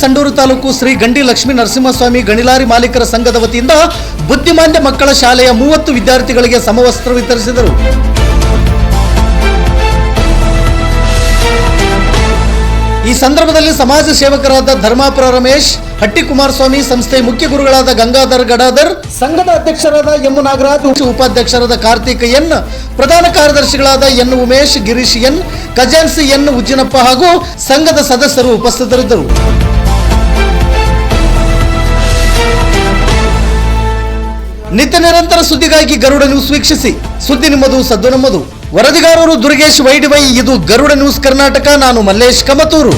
ಸಂಡೂರು ತಾಲೂಕು ಶ್ರೀ ಗಂಡಿ ಲಕ್ಷ್ಮೀ ನರಸಿಂಹಸ್ವಾಮಿ ಗಣಿಲಾರಿ ಮಾಲೀಕರ ಸಂಘದ ವತಿಯಿಂದ ಬುದ್ಧಿಮಾಂದ್ಯ ಮಕ್ಕಳ ಶಾಲೆಯ 30 ವಿದ್ಯಾರ್ಥಿಗಳಿಗೆ ಸಮವಸ್ತ್ರ ವಿತರಿಸಿದರು. ಈ ಸಂದರ್ಭದಲ್ಲಿ ಸಮಾಜ ಸೇವಕರಾದ ಧರ್ಮಾಪುರ ರಮೇಶ್, ಹಟ್ಟಿ ಕುಮಾರಸ್ವಾಮಿ, ಸಂಸ್ಥೆ ಮುಖ್ಯ ಗುರುಗಳಾದ ಗಂಗಾಧರ್ ಗಡಾಧರ್, ಸಂಘದ ಅಧ್ಯಕ್ಷರಾದ ಎಂ ನಾಗರಾಜ್, ಉಪಾಧ್ಯಕ್ಷರಾದ ಕಾರ್ತಿಕ್ ಎನ್, ಪ್ರಧಾನ ಕಾರ್ಯದರ್ಶಿಗಳಾದ ಎನ್ ಉಮೇಶ್, ಗಿರೀಶ್ ಎನ್, ಖಜಾನ್ಸಿ ಎನ್ ಉಜ್ಜಿನಪ್ಪ ಹಾಗೂ ಸಂಘದ ಸದಸ್ಯರು ಉಪಸ್ಥಿತರಿದ್ದರು. ನಿತ್ಯ ನಿರಂತರ ಸುದ್ದಿಗಾಗಿ ಗರುಡ ನ್ಯೂಸ್ ವೀಕ್ಷಿಸಿ. ಸುದ್ದಿ ನಿಮ್ಮದು, ಸದ್ದು ನಮ್ಮದು. ವರದಿಗಾರರು ದುರ್ಗೇಶ್ ವೈಡಿವೈ. ಇದು ಗರುಡ ನ್ಯೂಸ್ ಕರ್ನಾಟಕ. ನಾನು ಮಲ್ಲೇಶ್ ಕಮತೂರು.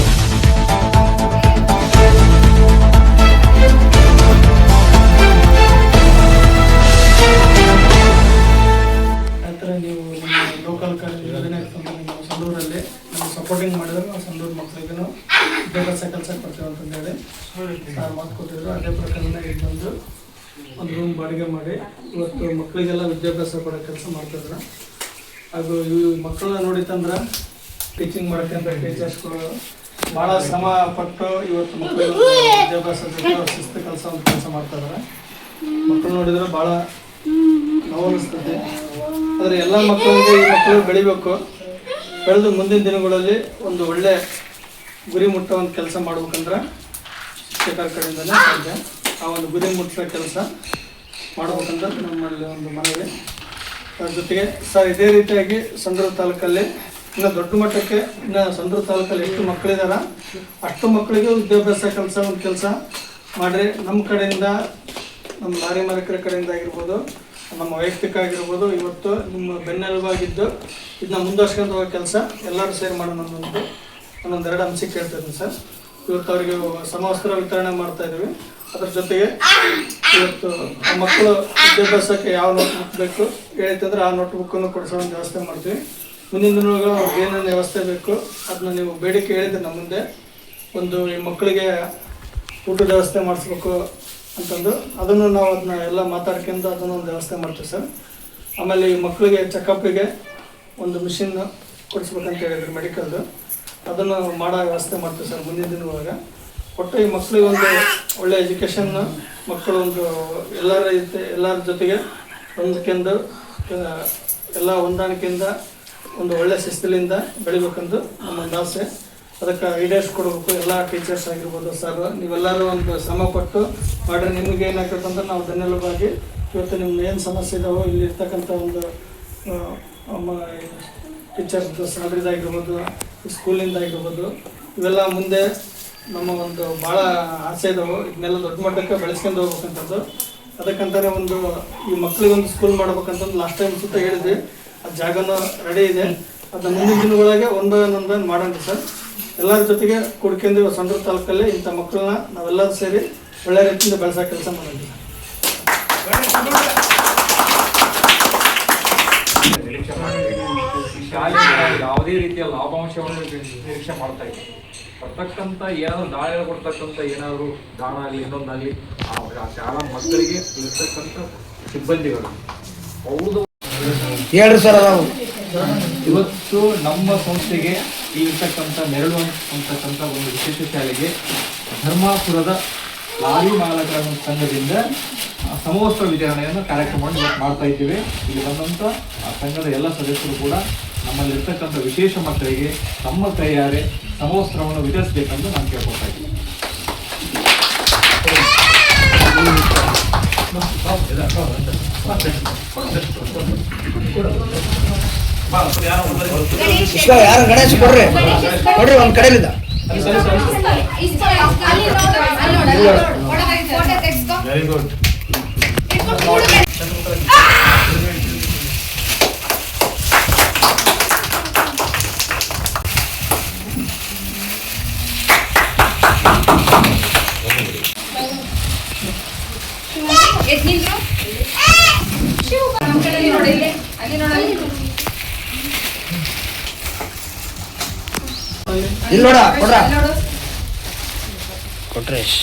ನೀವು ಲೋಕಲ್ ಸಂಡೂರಲ್ಲಿ ಸಪೋರ್ಟಿಂಗ್ ಮಾಡಿದ್ರೆ ನಾವು ಸಂಡೂರು ಮಕ್ಕಳಿಗೂ ವಿದ್ಯಾಭ್ಯಾಸ ಕೆಲಸ ಕೊಡ್ತೇವೆ ಅಂತಂದೇಳಿ ಸರ್ ಮಾತು ಕೊಟ್ಟಿದ್ರು. ಅದೇ ಪ್ರಕಾರ ಇಲ್ಲಿ ಬಂದು ಒಂದು ರೂಮ್ ಬಾಡಿಗೆ ಮಾಡಿ ಇವತ್ತು ಮಕ್ಕಳಿಗೆಲ್ಲ ವಿದ್ಯಾಭ್ಯಾಸ ಕೊಡೋ ಕೆಲಸ ಮಾಡ್ತಿದ್ರು. ಹಾಗೂ ಈ ಮಕ್ಕಳನ್ನ ನೋಡಿತಂದ್ರೆ ಟೀಚಿಂಗ್ ಮಾಡೋಕ್ಕೆ ಅಂತ ಟೀಚರ್ಸ್ಗಳು ಭಾಳ ಶ್ರಮ ಪಟ್ಟು ಇವತ್ತು ಮಕ್ಕಳಿಗೆ ವಿದ್ಯಾಭ್ಯಾಸ ಶಿಸ್ತು ಕೆಲಸ ಮಾಡ್ತಾ ಇದ್ದಾರೆ. ಮಕ್ಕಳು ನೋಡಿದ್ರೆ ಭಾಳ ನೋವು ಅನಿಸ್ತದೆ. ಆದರೆ ಎಲ್ಲ ಮಕ್ಕಳಿಗೆ ಈ ಮಕ್ಕಳು ಬೆಳಿಬೇಕು, ಬೆಳೆದು ಮುಂದಿನ ದಿನಗಳಲ್ಲಿ ಒಂದು ಒಳ್ಳೆ ಗುರಿ ಮುಟ್ಟೋ ಒಂದು ಕೆಲಸ ಮಾಡ್ಬೇಕಂದ್ರೆ ಶಿಕ್ಷಕರ ಕಡೆಯಿಂದಲೇ ಸಾಧ್ಯ. ಆ ಒಂದು ಗುರಿ ಮುಟ್ಟೋ ಕೆಲಸ ಮಾಡ್ಬೇಕಂದ್ರೆ ನಮ್ಮಲ್ಲಿ ಒಂದು ಮನವಿ. ಅದ್ರ ಜೊತೆಗೆ ಸರ್ ಇದೇ ರೀತಿಯಾಗಿ ಸಂಡೂರು ತಾಲೂಕಲ್ಲಿ ಇನ್ನು ದೊಡ್ಡ ಮಟ್ಟಕ್ಕೆ ಇನ್ನು ಸಂಡೂರು ತಾಲೂಕಲ್ಲಿ ಎಷ್ಟು ಮಕ್ಕಳಿದಾರ ಅಷ್ಟು ಮಕ್ಕಳಿಗೆ ವಿದ್ಯಾಭ್ಯಾಸ ಕೆಲಸ ಮಾಡಿರಿ. ನಮ್ಮ ಕಡೆಯಿಂದ, ನಮ್ಮ ಲಾರಿ ಮಾಲೀಕರ ಕಡೆಯಿಂದ ಆಗಿರ್ಬೋದು, ನಮ್ಮ ವೈಯಕ್ತಿಕ ಆಗಿರ್ಬೋದು, ಇವತ್ತು ನಿಮ್ಮ ಬೆನ್ನೆಲುಬಾಗಿದ್ದು ಇದನ್ನ ಮುಂದುವರ್ಸ್ಕೊಂಡು ಹೋಗೋ ಕೆಲಸ ಎಲ್ಲರೂ ಸೇರಿ ಮಾಡೋಣ ಅನ್ನೋದು ಒಂದೊಂದೆರಡು ಅಂಶ ಕೇಳ್ತಾ ಇದ್ದೀನಿ ಸರ್. ಇವತ್ತು ಅವರಿಗೆ ಸಮವಸ್ತ್ರ ವಿತರಣೆ ಮಾಡ್ತಾ ಇದ್ದೀವಿ. ಅದ್ರ ಜೊತೆಗೆ ಇವತ್ತು ಆ ಮಕ್ಕಳು ವಿದ್ಯಾಭ್ಯಾಸಕ್ಕೆ ಯಾವ ನೋಟ್ ಬುಕ್ ಬೇಕು ಹೇಳ್ತಂದ್ರೆ ಆ ನೋಟ್ ಬುಕ್ಕನ್ನು ಕೊಡಿಸೋ ಒಂದು ವ್ಯವಸ್ಥೆ ಮಾಡ್ತೀವಿ. ಮುಂದಿನ ದಿನಗಳು ಅವ್ರಿಗೆ ಏನೇನು ವ್ಯವಸ್ಥೆ ಬೇಕು ಅದನ್ನ ನೀವು ಬೇಡಿಕೆ ಹೇಳಿದ್ರೆ ನಮ್ಮ ಮುಂದೆ ಒಂದು ಈ ಮಕ್ಕಳಿಗೆ ಊಟದ ವ್ಯವಸ್ಥೆ ಮಾಡಿಸ್ಬೇಕು ಅಂತಂದು ಅದನ್ನು ನಾವು ಅದನ್ನ ಎಲ್ಲ ಮಾತಾಡ್ಕೊಂಡು ಅದನ್ನು ಒಂದು ವ್ಯವಸ್ಥೆ ಮಾಡ್ತೀವಿ ಸರ್. ಆಮೇಲೆ ಈ ಮಕ್ಕಳಿಗೆ ಚೆಕಪ್ಪಿಗೆ ಒಂದು ಮಿಷಿನ್ ಕೊಡಿಸ್ಬೇಕಂತ ಹೇಳಿದ್ರು ಮೆಡಿಕಲ್ದು, ಅದನ್ನು ಮಾಡೋ ವ್ಯವಸ್ಥೆ ಮಾಡ್ತೀವಿ ಸರ್ ಮುಂದಿನ ದಿನದೊಳಗೆ. ಒಟ್ಟು ಈ ಮಕ್ಕಳಿಗೆ ಒಂದು ಒಳ್ಳೆ ಎಜುಕೇಷನ್, ಮಕ್ಕಳು ಒಂದು ಎಲ್ಲರ ಜೊತೆಗೆ ಹೊಂದ್ಕೊಂಡು ಎಲ್ಲ ಹೊಂದಾಣಿಕೆಯಿಂದ ಒಂದು ಒಳ್ಳೆ ಶಿಸ್ತಲಿಂದ ಬೆಳಿಬೇಕಂದು ನಮ್ಮೊಂದು ಆಸೆ. ಅದಕ್ಕೆ ಈಡೇರಿಸ್ಕೊಡ್ಬೇಕು. ಎಲ್ಲ ಟೀಚರ್ಸ್ ಆಗಿರ್ಬೋದು ಸರ್, ನೀವೆಲ್ಲರೂ ಒಂದು ಶ್ರಮ ಪಟ್ಟು ಮಾಡಿದ್ರೆ ನಿಮ್ಗೆ ಏನಾಗ್ತದೆ ಅಂದ್ರೆ ನಾವು ಬೆನ್ನೆಲುಬಾಗಿ ಇವತ್ತು ನಿಮ್ಗೆ ಏನು ಸಮಸ್ಯೆ ಇದಾವೋ ಇಲ್ಲಿ ಇರ್ತಕ್ಕಂಥ ಒಂದು ಟೀಚರ್ಸ್ ಸ್ಯಾಲ್ರಿದಾಗಿರ್ಬೋದು, ಸ್ಕೂಲಿಂದ ಆಗಿರ್ಬೋದು, ಇವೆಲ್ಲ ಮುಂದೆ ನಮ್ಮ ಒಂದು ಭಾಳ ಆಸೆ ಇದಾವೆ. ಇದನ್ನೆಲ್ಲ ದೊಡ್ಡ ಮಟ್ಟಕ್ಕೆ ಬೆಳೆಸ್ಕೊಂಡು ಹೋಗ್ಬೇಕಂತದ್ದು. ಅದಕ್ಕಂತಾನೆ ಒಂದು ಈ ಮಕ್ಕಳಿಗೆ ಒಂದು ಸ್ಕೂಲ್ ಮಾಡ್ಬೇಕಂತಂದು ಲಾಸ್ಟ್ ಟೈಮ್ ಸುತ್ತ ಹೇಳಿದ್ವಿ. ಆ ಜಾಗನೂ ರೆಡಿ ಇದೆ. ಅದನ್ನ ಮುಂದಿನ ದಿನಗಳಾಗೆ ಒಂದೊಂದು ಮಾಡೋಣ ಸರ್. ಎಲ್ಲರ ಜೊತೆಗೆ ಕುಡ್ಕೊಂಡು ಸಂಡೂರು ತಾಲೂಕಲ್ಲಿ ಇಂಥ ಮಕ್ಕಳನ್ನ ನಾವೆಲ್ಲರೂ ಸೇರಿ ಒಳ್ಳೆ ರೀತಿಯಿಂದ ಬೆಳೆಸೋ ಕೆಲಸ ಮಾಡೋಣ. ಯಾವುದೇ ರೀತಿಯ ಲಾಭಾಂಶವನ್ನು ನಿರೀಕ್ಷೆ ಮಾಡ್ತಾ ಇದ್ದೀವಿ. ಬರ್ತಕ್ಕಂಥ ಏನಾದರೂ ನಾಳೆ ಕೊಡ್ತಕ್ಕಂಥ ಏನಾದರೂ ದಾನ ಆಗಲಿ ಇನ್ನೊಂದಾಗಲಿ ಆ ಶಾಲಾ ಮಕ್ಕಳಿಗೆ ಇರ್ತಕ್ಕಂಥ ಸಿಬ್ಬಂದಿಗಳು ಹೌದು ಹೇಳ್ರಿ ಸರ್. ಇವತ್ತು ನಮ್ಮ ಸಂಸ್ಥೆಗೆ ಇರ್ತಕ್ಕಂಥ ನೆರಳು ಅಂತಕ್ಕಂಥ ಒಂದು ವಿಶೇಷ ಶಾಲೆಗೆ ಧರ್ಮಾಪುರದ ಲಾರಿ ಮಾಲಕರ ಸಂಘದಿಂದ ಸಮವಸ್ತ್ರ ವಿತರಣೆಯನ್ನು ಕಾರ್ಯಕ್ರಮವನ್ನು ಮಾಡ್ತಾ ಇದ್ದೀವಿ. ಇಲ್ಲಿ ಬಂದಂಥ ಆ ಸಂಘದ ಎಲ್ಲ ಸದಸ್ಯರು ಕೂಡ ನಮ್ಮಲ್ಲಿ ಇರ್ತಕ್ಕಂಥ ವಿಶೇಷ ಮಕ್ಕಳಿಗೆ ತಮ್ಮ ಕೈಯಾರೆ ಸಮವಸ್ತ್ರವನ್ನು ವಿತರಿಸಬೇಕೆಂದು ನಾನು ಕೇಳ್ಕೊಳ್ತಾ ಇದ್ದೀನಿ. ಯಾರು ಗಣೇಶ್ ಕೊಡ್ರಿ ಒಂದ್ ಕಡೆಯಿಂದ ವೆರಿ ಗುಡ್. ಇಲ್ಲಿ ನೋಡ ಕೊಟ್ರೇಶ್